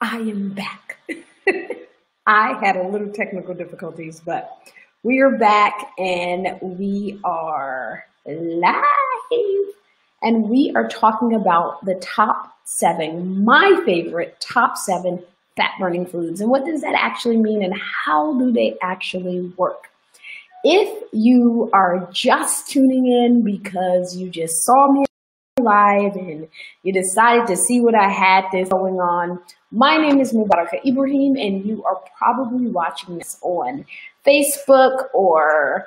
I am back. I had a little technical difficulties, but we are back and we are live. And we are talking about the top 7, my favorite top 7 fat burning foods. And what does that actually mean and how do they actually work? If you are just tuning in because you just saw me live and you decided to see what I had this going on, my name is Mubarakah Ibrahim and you are probably watching this on Facebook or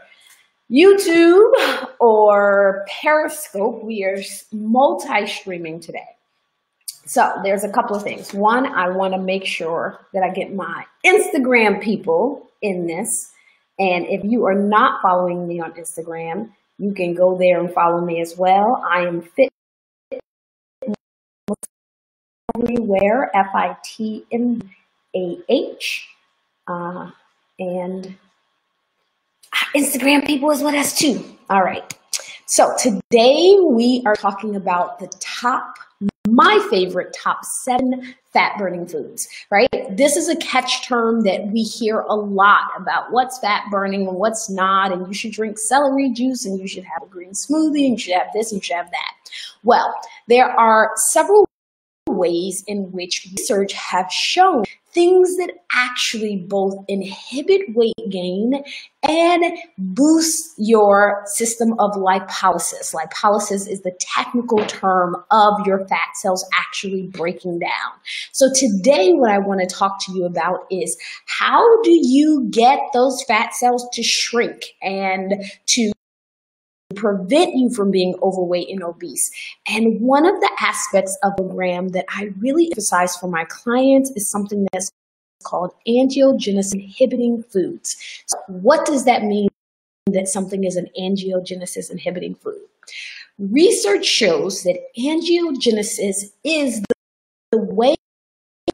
YouTube or Periscope. We are multi-streaming today. So there's a couple of things. One, I want to make sure that I get my Instagram people in this. And if you are not following me on Instagram, you can go there and follow me as well. I am fit everywhere, FITMAH, and Instagram people is with us too. All right. So today we are talking about my favorite top 7 fat burning foods, right? This is a catch term that we hear a lot about what's fat burning and what's not, and you should drink celery juice and you should have a green smoothie and you should have this and you should have that. Well, there are several ways in which research have shown things that actually both inhibit weight gain and boost your system of lipolysis. Lipolysis is the technical term of your fat cells actually breaking down. So today what I want to talk to you about is how do you get those fat cells to shrink and to prevent you from being overweight and obese. And one of the aspects of the program that I really emphasize for my clients is something that's called angiogenesis inhibiting foods. So what does that mean that something is an angiogenesis inhibiting food? Research shows that angiogenesis is the way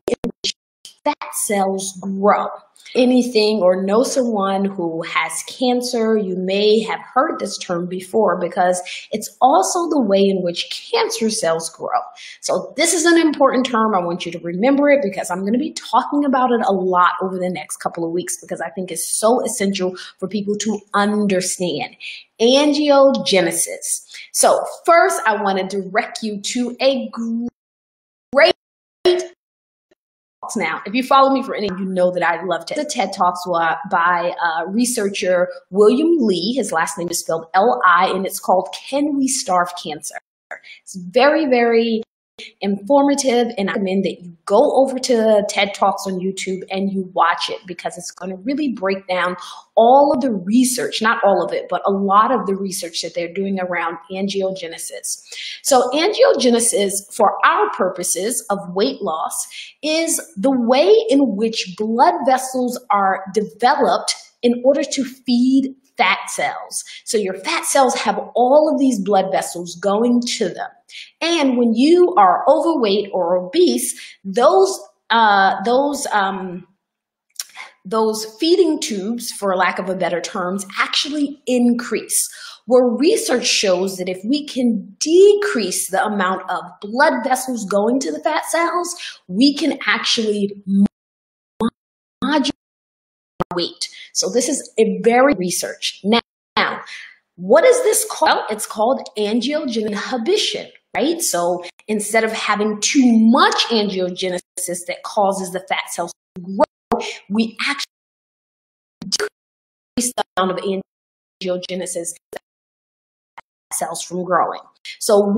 in which fat cells grow. Anything or know someone who has cancer, you may have heard this term before because it's also the way in which cancer cells grow. So this is an important term. I want you to remember it because I'm going to be talking about it a lot over the next couple of weeks because I think it's so essential for people to understand. Angiogenesis. So first, I want to direct you to a great now. If you follow me for any, you know that I love TED. The TED Talks by researcher William Li. His last name is spelled L-I, and it's called Can We Starve Cancer? It's very, very informative, and I recommend that you go over to TED Talks on YouTube and you watch it because it's going to really break down all of the research, not all of it, but a lot of the research that they're doing around angiogenesis. So angiogenesis, for our purposes of weight loss, is the way in which blood vessels are developed in order to feed fat cells. So your fat cells have all of these blood vessels going to them. And when you are overweight or obese, those feeding tubes, for lack of a better terms, actually increase. Where research shows that if we can decrease the amount of blood vessels going to the fat cells, we can actually modulate weight. So this is a very research. Now, what is this called? Well, it's called Angiogenic inhibition, right? So instead of having too much angiogenesis that causes the fat cells to grow, we actually decrease the amount of angiogenesis that cells from growing. So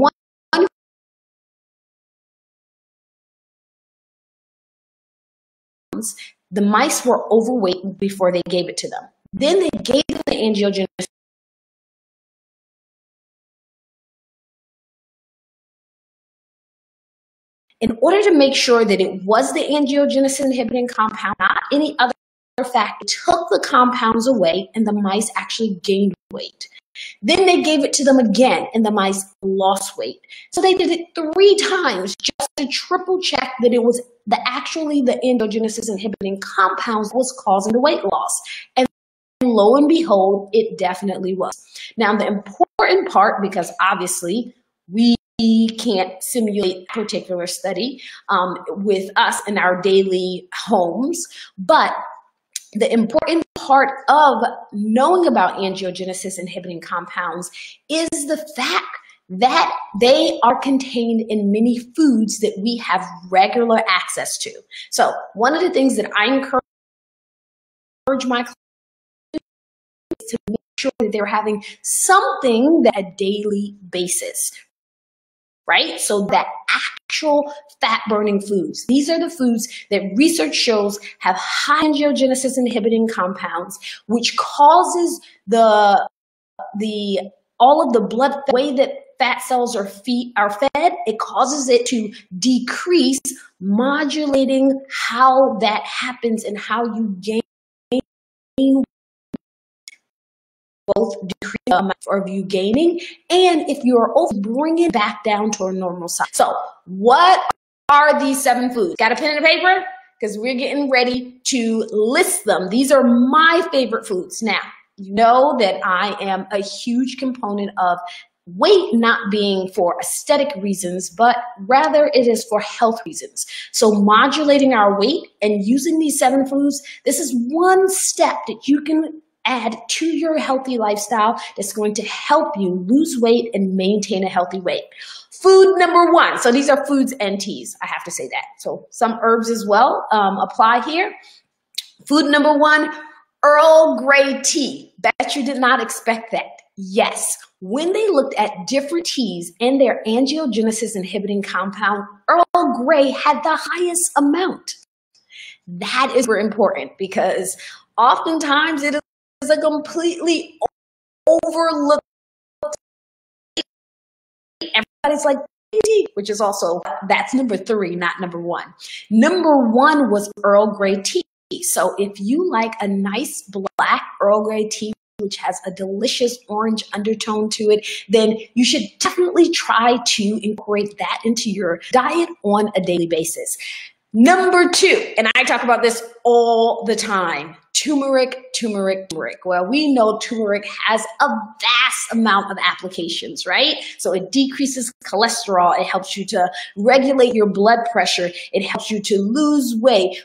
the mice were overweight before they gave it to them. Then they gave them the angiogenesis. In order to make sure that it was the angiogenesis inhibiting compound, not any other factor, took the compounds away and the mice actually gained weight. Then they gave it to them again and the mice lost weight. So they did it 3 times just to triple check that it was actually the angiogenesis inhibiting compounds was causing the weight loss. And lo and behold, it definitely was. Now the important part, because obviously we can't simulate a particular study with us in our daily homes, but the important part of knowing about angiogenesis inhibiting compounds is the fact that they are contained in many foods that we have regular access to. So one of the things that I encourage my clients to make sure that they're having something that a daily basis, right? So that actual fat burning foods. These are the foods that research shows have high angiogenesis inhibiting compounds, which causes all of the blood, the way that fat cells are fed, it causes it to decrease, modulating how that happens and how you gain both decrease the amount of you gaining, and if you're over, bring it back down to a normal size. So what are these 7 foods? Got a pen and a paper? Because we're getting ready to list them. These are my favorite foods. Now, you know that I am a huge component of weight not being for aesthetic reasons, but rather it is for health reasons. So modulating our weight and using these 7 foods, this is one step that you can add to your healthy lifestyle that's going to help you lose weight and maintain a healthy weight. Food number 1. So these are foods and teas. I have to say that. So some herbs as well apply here. Food number 1, Earl Grey tea. Bet you did not expect that. Yes. When they looked at different teas and their angiogenesis inhibiting compound, Earl Grey had the highest amount. That is very important because oftentimes it is a completely overlooked. Everybody's like tea, which is also, that's number 3, not number 1. Number 1 was Earl Grey tea. So if you like a nice black Earl Grey tea, which has a delicious orange undertone to it, then you should definitely try to incorporate that into your diet on a daily basis. Number 2, and I talk about this all the time, turmeric. Well, we know turmeric has a vast amount of applications, right? So it decreases cholesterol. It helps you to regulate your blood pressure. It helps you to lose weight.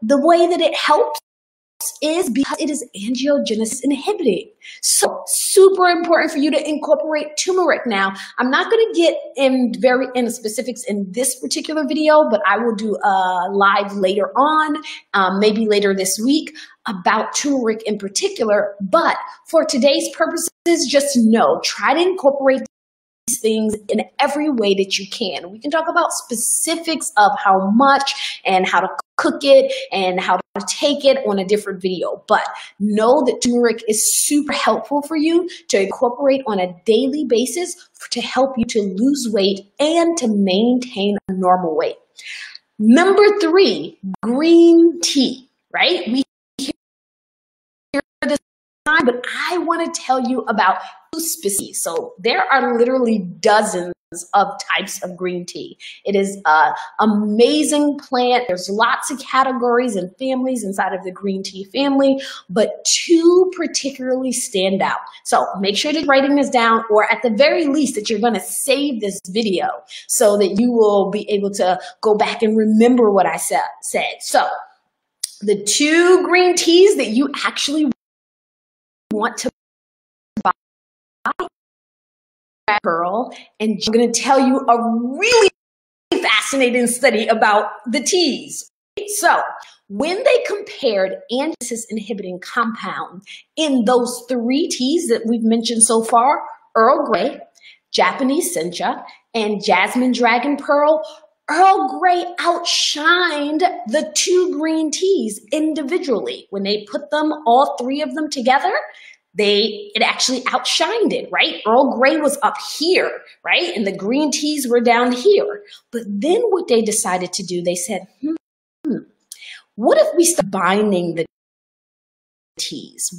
The way that it helps is because it is angiogenesis inhibiting. So super important for you to incorporate turmeric. Now, I'm not going to get in the specifics in this particular video, but I will do a live later on, maybe later this week, about turmeric in particular. But for today's purposes, just know, try to incorporate these things in every way that you can. We can talk about specifics of how much and how to cook it and how to take it on a different video. But know that turmeric is super helpful for you to incorporate on a daily basis to help you to lose weight and to maintain a normal weight. Number 3, green tea, right? We hear this time, but I want to tell you about 2 species. So there are literally dozens of types of green tea. It is an amazing plant. There's lots of categories and families inside of the green tea family, but 2 particularly stand out. So make sure that you're writing this down, or at the very least that you're going to save this video so that you will be able to go back and remember what I said. So the 2 green teas that you actually want to buy, Pearl, and I'm going to tell you a really fascinating study about the teas. So when they compared angiogenesis inhibiting compound in those 3 teas that we've mentioned so far, Earl Grey, Japanese sencha, and jasmine dragon pearl, Earl Grey outshined the 2 green teas individually. When they put them, all 3 of them together, it actually outshined it, right? Earl Grey was up here, right? And the green teas were down here. But then what they decided to do, they said, what if we start binding the teas?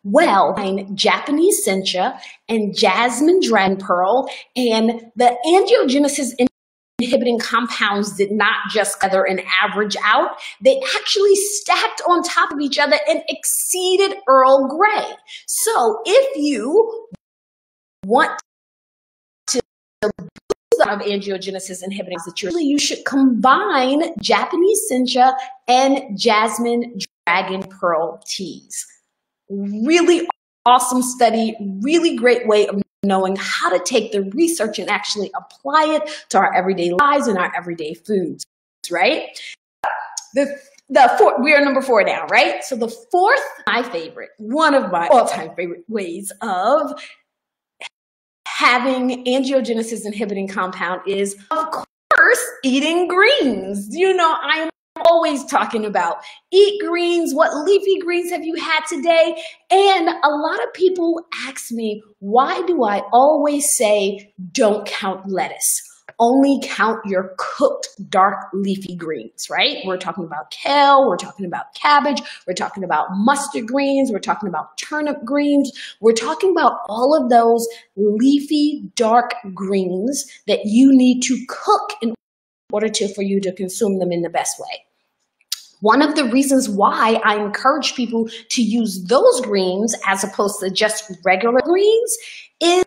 Well, Japanese sencha and jasmine dragon pearl, and the angiogenesis inhibiting compounds did not just gather and average out. They actually stacked on top of each other and exceeded Earl Grey. So if you want to of angiogenesis inhibitors that you should combine Japanese sencha and jasmine dragon pearl teas. Really awesome study, really great way of knowing how to take the research and actually apply it to our everyday lives and our everyday foods, right? We are number 4 now, right? So the fourth, my favorite, one of my all-time favorite ways of having angiogenesis inhibiting compound is, of course, eating greens. You know, I'm always talking about eat greens. What leafy greens have you had today? And a lot of people ask me, why do I always say don't count lettuce? Only count your cooked dark leafy greens, right? We're talking about kale, we're talking about cabbage, we're talking about mustard greens, we're talking about turnip greens, we're talking about all of those leafy dark greens that you need to cook in order for you to consume them in the best way. One of the reasons why I encourage people to use those greens as opposed to just regular greens is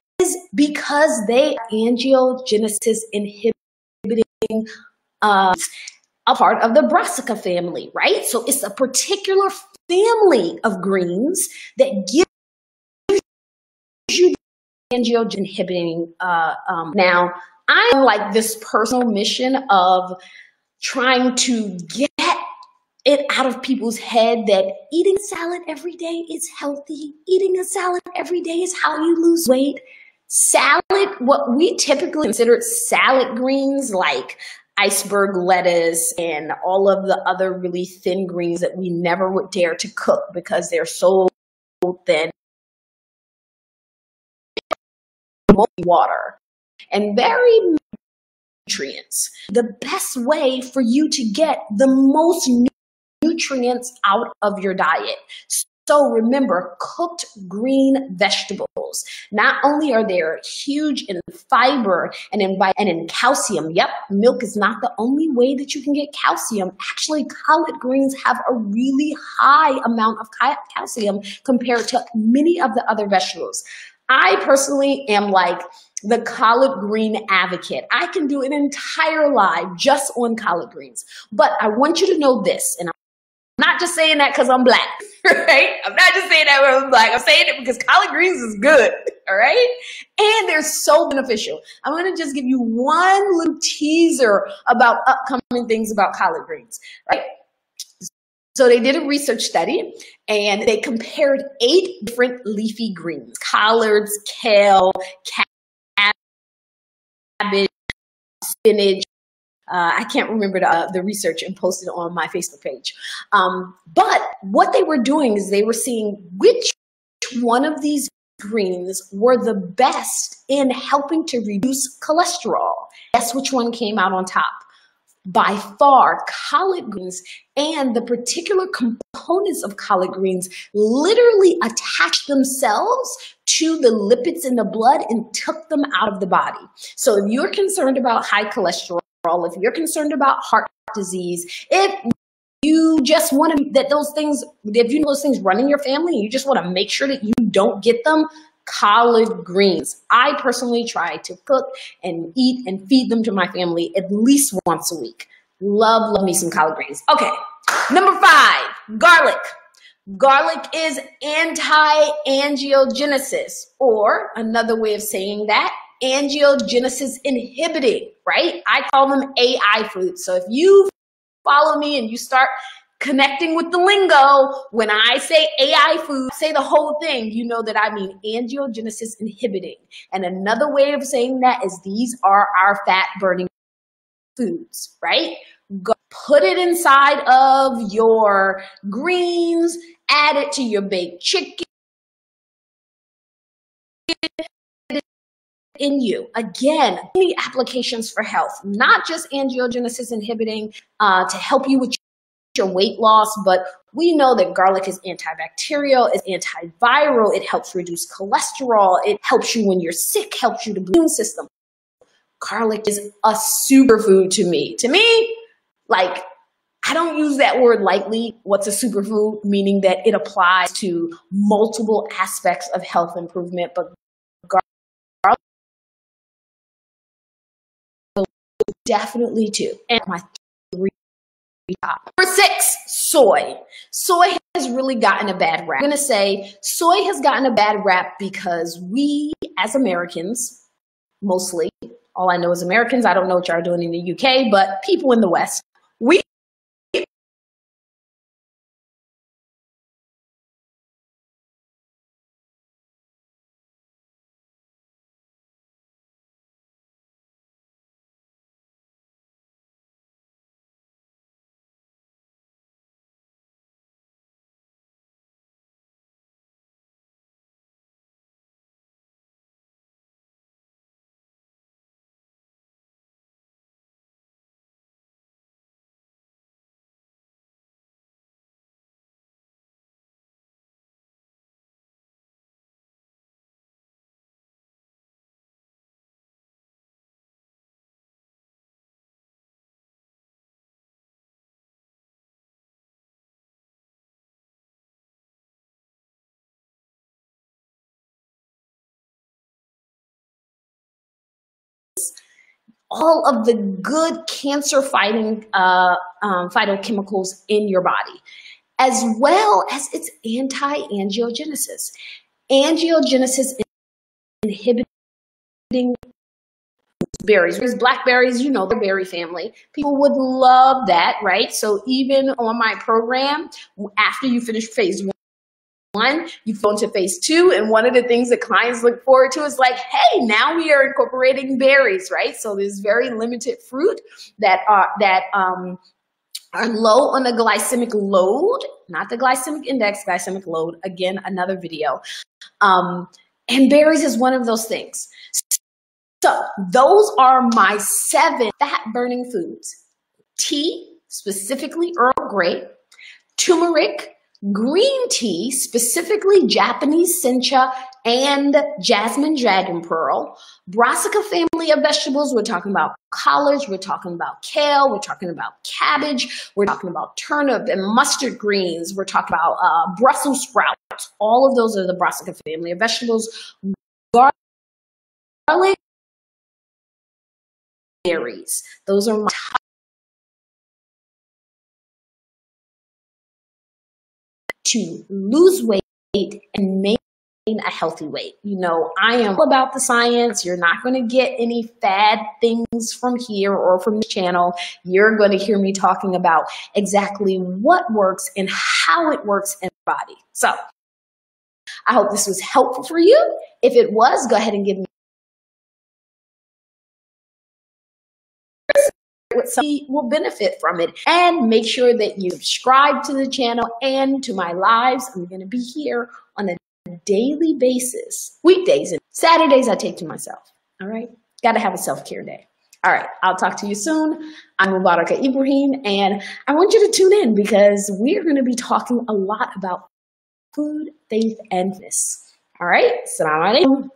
because they are angiogenesis inhibiting a part of the brassica family, right? So it's a particular family of greens that gives you angiogenesis inhibiting. Now, I'm like this personal mission of trying to get it out of people's head that eating salad every day is healthy. Eating a salad every day is how you lose weight. Salad, what we typically consider salad greens like iceberg lettuce and all of the other really thin greens that we never would dare to cook because they're so thin. Water and very nutrients. The best way for you to get the most nutrients out of your diet. So remember, cooked green vegetables, not only are they huge in fiber and in calcium. Yep, milk is not the only way that you can get calcium. Actually, collard greens have a really high amount of calcium compared to many of the other vegetables. I personally am like the collard green advocate. I can do an entire live just on collard greens. But I want you to know this, and I'm not just saying that because I'm black, right? I'm not just saying that because I'm black. I'm saying it because collard greens is good, all right? And they're so beneficial. I'm going to just give you one little teaser about upcoming things about collard greens, right? So they did a research study and they compared 8 different leafy greens: collards, kale, cabbage, spinach. I can't remember the research and posted it on my Facebook page. But what they were doing is they were seeing which one of these greens were the best in helping to reduce cholesterol. Guess which one came out on top? By far, collard greens, and the particular components of collard greens literally attach themselves to the lipids in the blood and took them out of the body. So if you're concerned about high cholesterol, if you're concerned about heart disease, if you just want to, that those things, if you know those things run in your family, and you just want to make sure that you don't get them, collard greens. I personally try to cook and eat and feed them to my family at least once a week. Love me some collard greens. Okay, number 5, garlic. Garlic is anti-angiogenesis, or another way of saying that, angiogenesis inhibiting, right? I call them AI foods. So if you follow me and you start connecting with the lingo, when I say AI food, say the whole thing, you know that I mean angiogenesis inhibiting. And another way of saying that is these are our fat burning foods, right? Go put it inside of your greens, add it to your baked chicken, in you. Again, many applications for health, not just angiogenesis inhibiting to help you with your weight loss, but we know that garlic is antibacterial, it's antiviral, it helps reduce cholesterol, it helps you when you're sick, helps you to the immune system. Garlic is a superfood to me. To me, like, I don't use that word lightly. What's a superfood? Meaning that it applies to multiple aspects of health improvement, but definitely 2. And my 3 top. Number 6, soy. Soy has really gotten a bad rap. I'm gonna say soy has gotten a bad rap because we, as Americans, mostly, all I know is Americans, I don't know what y'all are doing in the UK, but people in the West, we all of the good cancer-fighting phytochemicals in your body, as well as its anti-angiogenesis. Angiogenesis inhibiting berries. There's blackberries, you know, the berry family. People would love that, right? So even on my program, after you finish phase 1, you go into phase 2, and one of the things that clients look forward to is like, hey, now we are incorporating berries, right? So there's very limited fruit that are low on the glycemic load, not the glycemic index, glycemic load. Again, another video. And berries is one of those things. So those are my 7 fat-burning foods. Tea, specifically Earl Grey, turmeric, green tea, specifically Japanese sencha and jasmine dragon pearl, brassica family of vegetables. We're talking about collards, we're talking about kale, we're talking about cabbage, we're talking about turnip and mustard greens, we're talking about Brussels sprouts. All of those are the brassica family of vegetables. Garlic, berries. Those are my top to lose weight and maintain a healthy weight. You know, I am all about the science. You're not going to get any fad things from here or from the channel. You're going to hear me talking about exactly what works and how it works in the body. So I hope this was helpful for you. If it was, go ahead and give me what somebody will benefit from it, and make sure that you subscribe to the channel and to my lives. I'm going to be here on a daily basis. Weekdays and Saturdays I take to myself. All right, got to have a self-care day. All right, I'll talk to you soon. I'm Mubarakah Ibrahim, and I want you to tune in because we're going to be talking a lot about food, faith, and fitness. All right, Assalamu alaikum.